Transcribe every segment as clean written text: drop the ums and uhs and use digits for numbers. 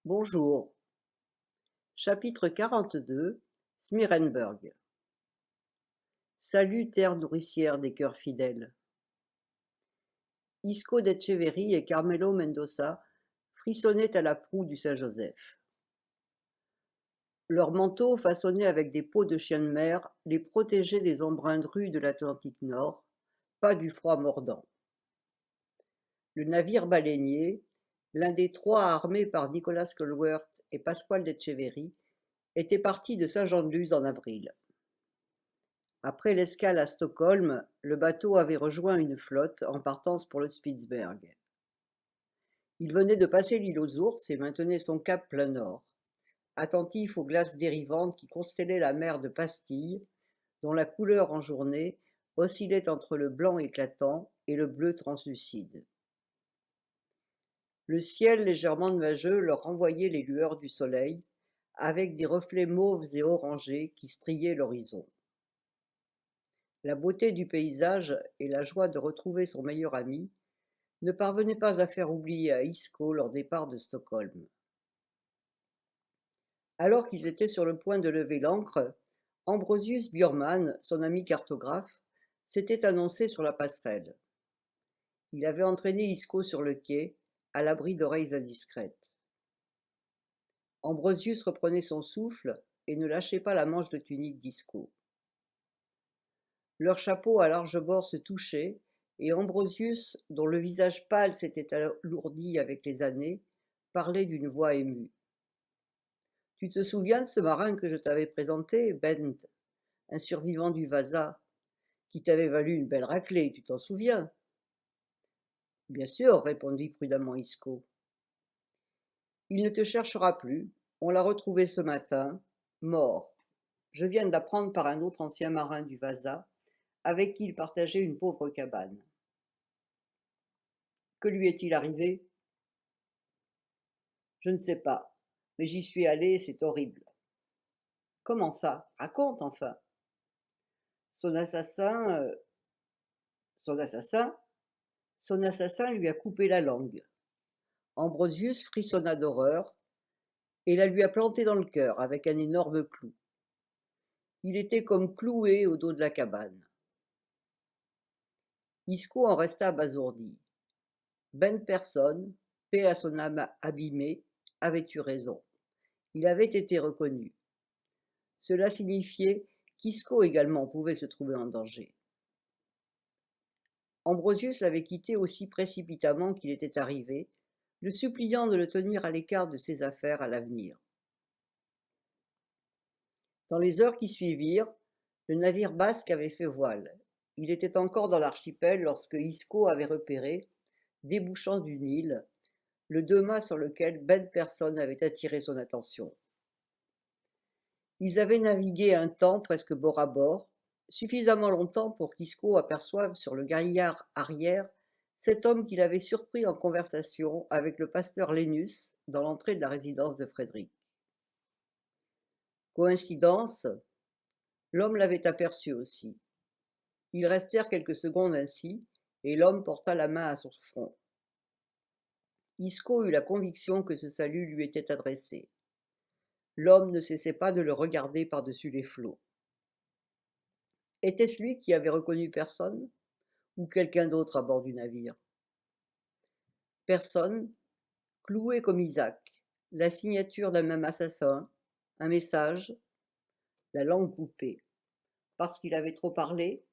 Bonjour. Chapitre 42. Smirenberg. Salut terre nourricière des cœurs fidèles. Isco d'Etcheverry et Carmelo Mendoza frissonnaient à la proue du Saint-Joseph. Leurs manteaux, façonnés avec des peaux de chien de mer, les protégeaient des embruns drus de l'Atlantique Nord, pas du froid mordant. Le navire baleinier, l'un des trois armés par Nicolas Colworth et Pasquale d'Etcheverry, était parti de Saint-Jean-de-Luz en avril. Après l'escale à Stockholm, le bateau avait rejoint une flotte en partance pour le Spitzberg. Il venait de passer l'île aux ours et maintenait son cap plein nord, attentif aux glaces dérivantes qui constellaient la mer de Pastilles, dont la couleur en journée oscillait entre le blanc éclatant et le bleu translucide. Le ciel légèrement nuageux leur renvoyait les lueurs du soleil, avec des reflets mauves et orangés qui striaient l'horizon. La beauté du paysage et la joie de retrouver son meilleur ami ne parvenaient pas à faire oublier à Isco leur départ de Stockholm. Alors qu'ils étaient sur le point de lever l'ancre, Ambrosius Björman, son ami cartographe, s'était annoncé sur la passerelle. Il avait entraîné Isco sur le quai, à l'abri d'oreilles indiscrètes. Ambrosius reprenait son souffle et ne lâchait pas la manche de tunique d'Isco. Leurs chapeaux à large bord se touchaient, et Ambrosius, dont le visage pâle s'était alourdi avec les années, parlait d'une voix émue. « Tu te souviens de ce marin que je t'avais présenté, Bent, un survivant du Vasa, qui t'avait valu une belle raclée, tu t'en souviens ?» Bien sûr, répondit prudemment Isco. Il ne te cherchera plus, on l'a retrouvé ce matin, mort. Je viens de l'apprendre par un autre ancien marin du Vasa, avec qui il partageait une pauvre cabane. Que lui est-il arrivé? Je ne sais pas, mais j'y suis allé, c'est horrible. Comment ça? Raconte enfin. Son assassin, son assassin, son assassin lui a coupé la langue. Ambrosius frissonna d'horreur et la lui a plantée dans le cœur avec un énorme clou. Il était comme cloué au dos de la cabane. Isco en resta abasourdi. Ben Person, paix à son âme abîmée, avait eu raison. Il avait été reconnu. Cela signifiait qu'Isco également pouvait se trouver en danger. Ambrosius l'avait quitté aussi précipitamment qu'il était arrivé, le suppliant de le tenir à l'écart de ses affaires à l'avenir. Dans les heures qui suivirent, le navire basque avait fait voile. Il était encore dans l'archipel lorsque Isco avait repéré, débouchant d'une île, le deux-mâts sur lequel Ben Person avait attiré son attention. Ils avaient navigué un temps presque bord à bord, suffisamment longtemps pour qu'Isco aperçoive sur le gaillard arrière cet homme qu'il avait surpris en conversation avec le pasteur Lénus dans l'entrée de la résidence de Frédéric. Coïncidence, l'homme l'avait aperçu aussi. Ils restèrent quelques secondes ainsi, et l'homme porta la main à son front. Isco eut la conviction que ce salut lui était adressé. L'homme ne cessait pas de le regarder par-dessus les flots. Était-ce lui qui avait reconnu Personne, ou quelqu'un d'autre à bord du navire? Personne, cloué comme Isaac, la signature d'un même assassin, un message, la langue coupée. Parce qu'il avait trop parlé?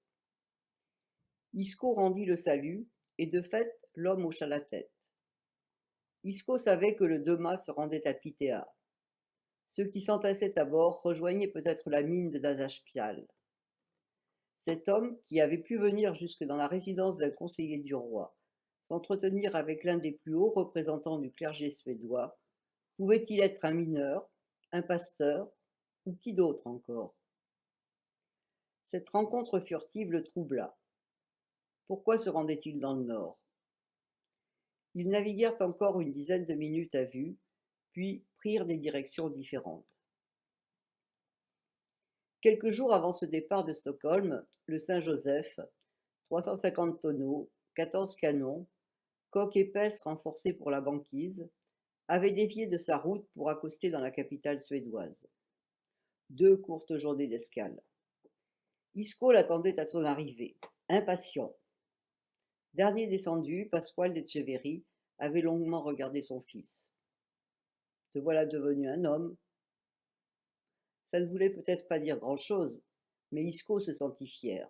Isco rendit le salut, et de fait, l'homme hocha la tête. Isco savait que le deux-mâts se rendait à Pitéa. Ceux qui s'entassaient à bord rejoignaient peut-être la mine de Nazaspial. Cet homme, qui avait pu venir jusque dans la résidence d'un conseiller du roi, s'entretenir avec l'un des plus hauts représentants du clergé suédois, pouvait-il être un mineur, un pasteur, ou qui d'autre encore? Cette rencontre furtive le troubla. Pourquoi se rendait-il dans le nord? Ils naviguèrent encore une dizaine de minutes à vue, puis prirent des directions différentes. Quelques jours avant ce départ de Stockholm, le Saint-Joseph, 350 tonneaux, 14 canons, coque épaisse renforcée pour la banquise, avait dévié de sa route pour accoster dans la capitale suédoise. 2 courtes journées d'escale. Isco l'attendait à son arrivée, impatient. Dernier descendu, Pasquale d'Etcheverry avait longuement regardé son fils. Te voilà devenu un homme. Ça ne voulait peut-être pas dire grand-chose, mais Isco se sentit fier.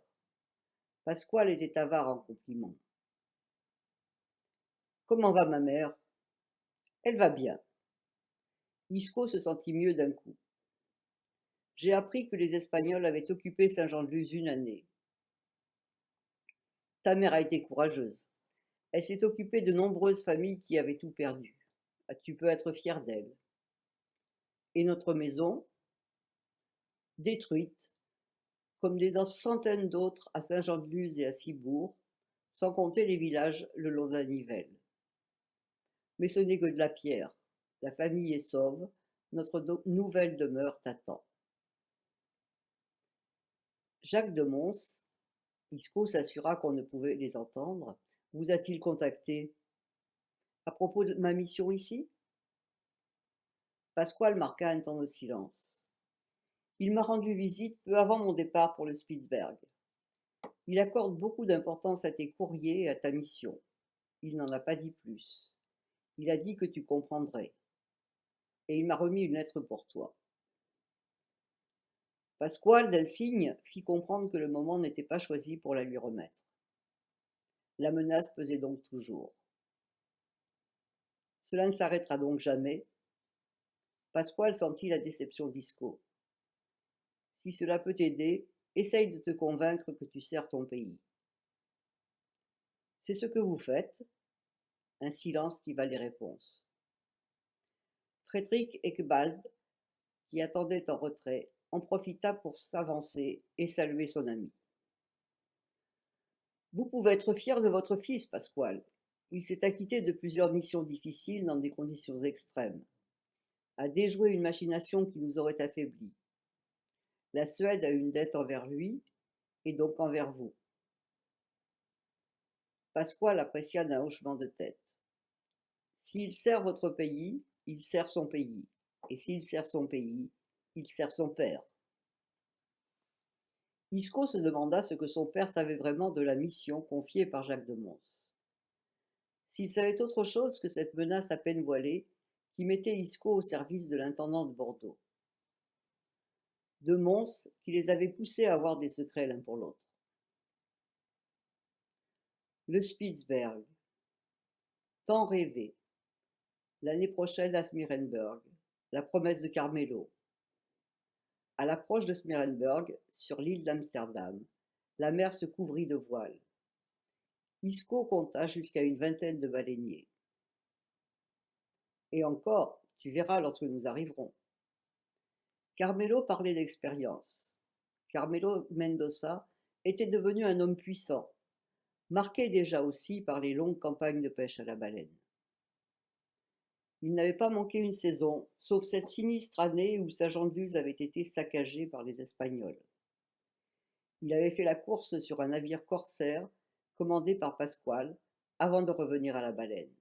Pasquale était avare en compliments. Comment va ma mère? Elle va bien. Isco se sentit mieux d'un coup. J'ai appris que les Espagnols avaient occupé Saint-Jean-de-Luz une année. Ta mère a été courageuse. Elle s'est occupée de nombreuses familles qui avaient tout perdu. Ah, tu peux être fier d'elle. Et notre maison, détruite, comme des centaines d'autres à Saint-Jean-de-Luz et à Cibourg, sans compter les villages le long de la Nivelle. Mais ce n'est que de la pierre. La famille est sauve, notre nouvelle demeure t'attend. Jacques de Mons, Isco s'assura qu'on ne pouvait les entendre, vous a-t-il contacté à propos de ma mission ici? Pasquale marqua un temps de silence. Il m'a rendu visite peu avant mon départ pour le Spitzberg. Il accorde beaucoup d'importance à tes courriers et à ta mission. Il n'en a pas dit plus. Il a dit que tu comprendrais. Et il m'a remis une lettre pour toi. Pasquale, d'un signe, fit comprendre que le moment n'était pas choisi pour la lui remettre. La menace pesait donc toujours. Cela ne s'arrêtera donc jamais. Pasquale sentit la déception d'Isco. Si cela peut t'aider, essaye de te convaincre que tu sers ton pays. C'est ce que vous faites. Un silence qui va les réponses. Frédéric Eckbald, qui attendait en retrait, en profita pour s'avancer et saluer son ami. Vous pouvez être fier de votre fils, Pasquale. Il s'est acquitté de plusieurs missions difficiles dans des conditions extrêmes, a déjoué une machination qui nous aurait affaiblis. La Suède a une dette envers lui, et donc envers vous. Pasquale apprécia d'un hochement de tête. S'il sert votre pays, il sert son pays, et s'il sert son pays, il sert son père. Isco se demanda ce que son père savait vraiment de la mission confiée par Jacques de Mons. S'il savait autre chose que cette menace à peine voilée qui mettait Isco au service de l'intendant de Bordeaux. De Mons qui les avait poussés à avoir des secrets l'un pour l'autre. Le Spitzberg. Tant rêvé. L'année prochaine à Smeerenburg. La promesse de Carmelo. À l'approche de Smeerenburg, sur l'île d'Amsterdam, la mer se couvrit de voiles. Isco compta jusqu'à une vingtaine de baleiniers. Et encore, tu verras lorsque nous arriverons. Carmelo parlait d'expérience. Carmelo Mendoza était devenu un homme puissant, marqué déjà aussi par les longues campagnes de pêche à la baleine. Il n'avait pas manqué une saison, sauf cette sinistre année où Saint-Jean-de-Luz avait été saccagé par les Espagnols. Il avait fait la course sur un navire corsaire commandé par Pasquale avant de revenir à la baleine.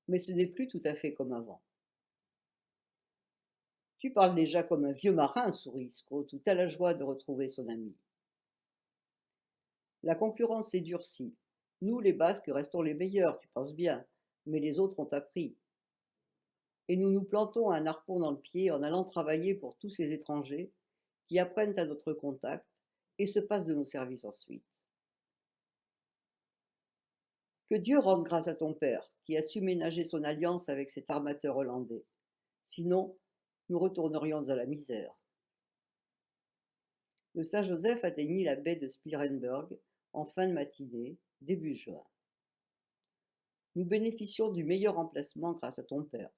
Mais ce n'est plus tout à fait comme avant. Tu parles déjà comme un vieux marin, sourit Isco, tout à la joie de retrouver son ami. La concurrence s'est durcie. Nous, les Basques, restons les meilleurs, tu penses bien, mais les autres ont appris. Et nous nous plantons un harpon dans le pied en allant travailler pour tous ces étrangers qui apprennent à notre contact et se passent de nos services ensuite. Que Dieu rende grâce à ton père, qui a su ménager son alliance avec cet armateur hollandais. Sinon, nous retournerions à la misère. Le Saint-Joseph atteignit la baie de Spirenberg en fin de matinée, début juin. Nous bénéficions du meilleur emplacement grâce à ton père.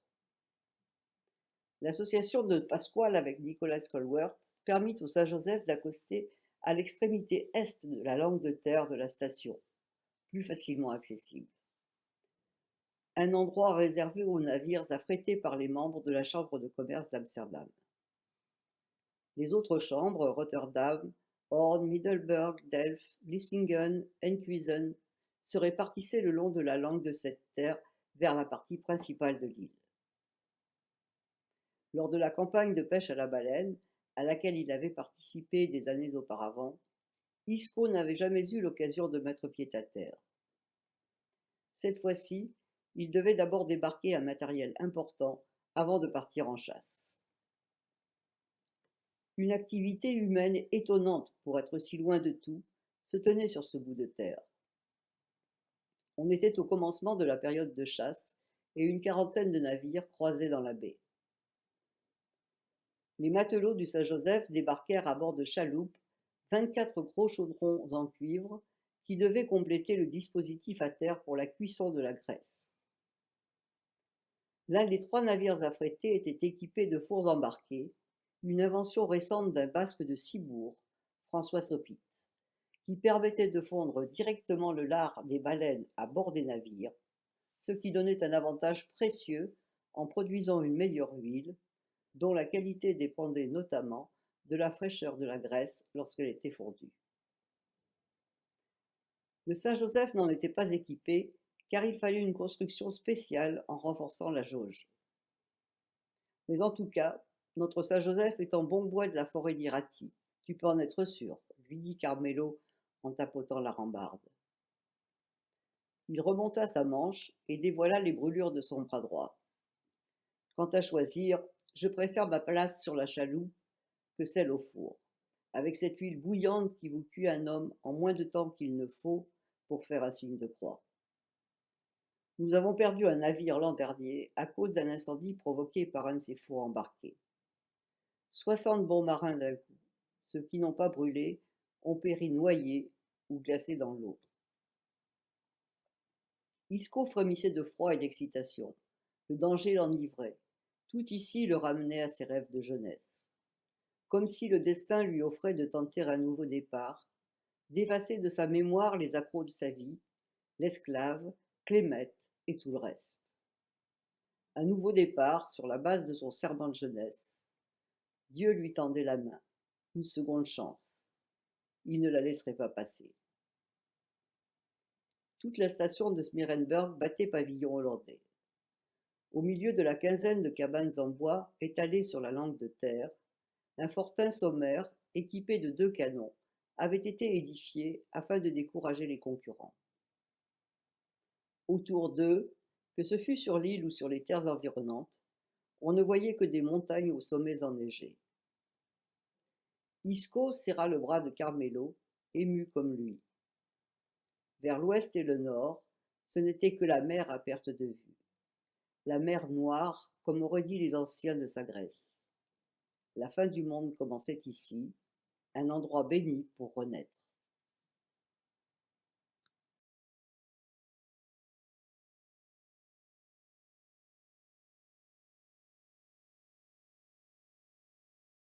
L'association de Pasquale avec Nicolas Colworth permit au Saint-Joseph d'accoster à l'extrémité est de la langue de terre de la station, plus facilement accessible. Un endroit réservé aux navires affrétés par les membres de la Chambre de commerce d'Amsterdam. Les autres chambres, Rotterdam, Hoorn, Middelburg, Delft, Vlissingen, Enkhuizen, se répartissaient le long de la langue de cette terre vers la partie principale de l'île. Lors de la campagne de pêche à la baleine, à laquelle il avait participé des années auparavant, Isco n'avait jamais eu l'occasion de mettre pied à terre. Cette fois-ci, il devait d'abord débarquer un matériel important avant de partir en chasse. Une activité humaine étonnante pour être si loin de tout se tenait sur ce bout de terre. On était au commencement de la période de chasse et une quarantaine de navires croisaient dans la baie. Les matelots du Saint-Joseph débarquèrent à bord de chaloupes 24 gros chaudrons en cuivre qui devaient compléter le dispositif à terre pour la cuisson de la graisse. L'un des 3 navires affrétés était équipé de fours embarqués, une invention récente d'un Basque de Cibourg, François Sopit, qui permettait de fondre directement le lard des baleines à bord des navires, ce qui donnait un avantage précieux en produisant une meilleure huile, dont la qualité dépendait notamment de la fraîcheur de la graisse lorsqu'elle était fondue. Le Saint-Joseph n'en était pas équipé, car il fallait une construction spéciale en renforçant la jauge. Mais en tout cas, notre Saint-Joseph est en bon bois de la forêt d'Irati, tu peux en être sûr, lui dit Carmelo en tapotant la rambarde. Il remonta sa manche et dévoila les brûlures de son bras droit. Quant à choisir, je préfère ma place sur la chaloupe que celle au four, avec cette huile bouillante qui vous cuit un homme en moins de temps qu'il ne faut pour faire un signe de croix. Nous avons perdu un navire l'an dernier à cause d'un incendie provoqué par un de ses fours embarqués. 60 bons marins d'un coup. Ceux qui n'ont pas brûlé ont péri noyés ou glacés dans l'eau. Isco frémissait de froid et d'excitation. Le danger l'enivrait. Tout ici le ramenait à ses rêves de jeunesse. Comme si le destin lui offrait de tenter un nouveau départ, d'effacer de sa mémoire les accros de sa vie, l'esclave, Clémette et tout le reste. Un nouveau départ sur la base de son serment de jeunesse. Dieu lui tendait la main, une seconde chance. Il ne la laisserait pas passer. Toute la station de Smeerenburg battait pavillon hollandais. Au milieu de la quinzaine de cabanes en bois étalées sur la langue de terre, un fortin sommaire, équipé de 2 canons, avait été édifié afin de décourager les concurrents. Autour d'eux, que ce fût sur l'île ou sur les terres environnantes, on ne voyait que des montagnes aux sommets enneigés. Isco serra le bras de Carmelo, ému comme lui. Vers l'ouest et le nord, ce n'était que la mer à perte de vue. La mer noire, comme auraient dit les anciens de sa Grèce. La fin du monde commençait ici, un endroit béni pour renaître.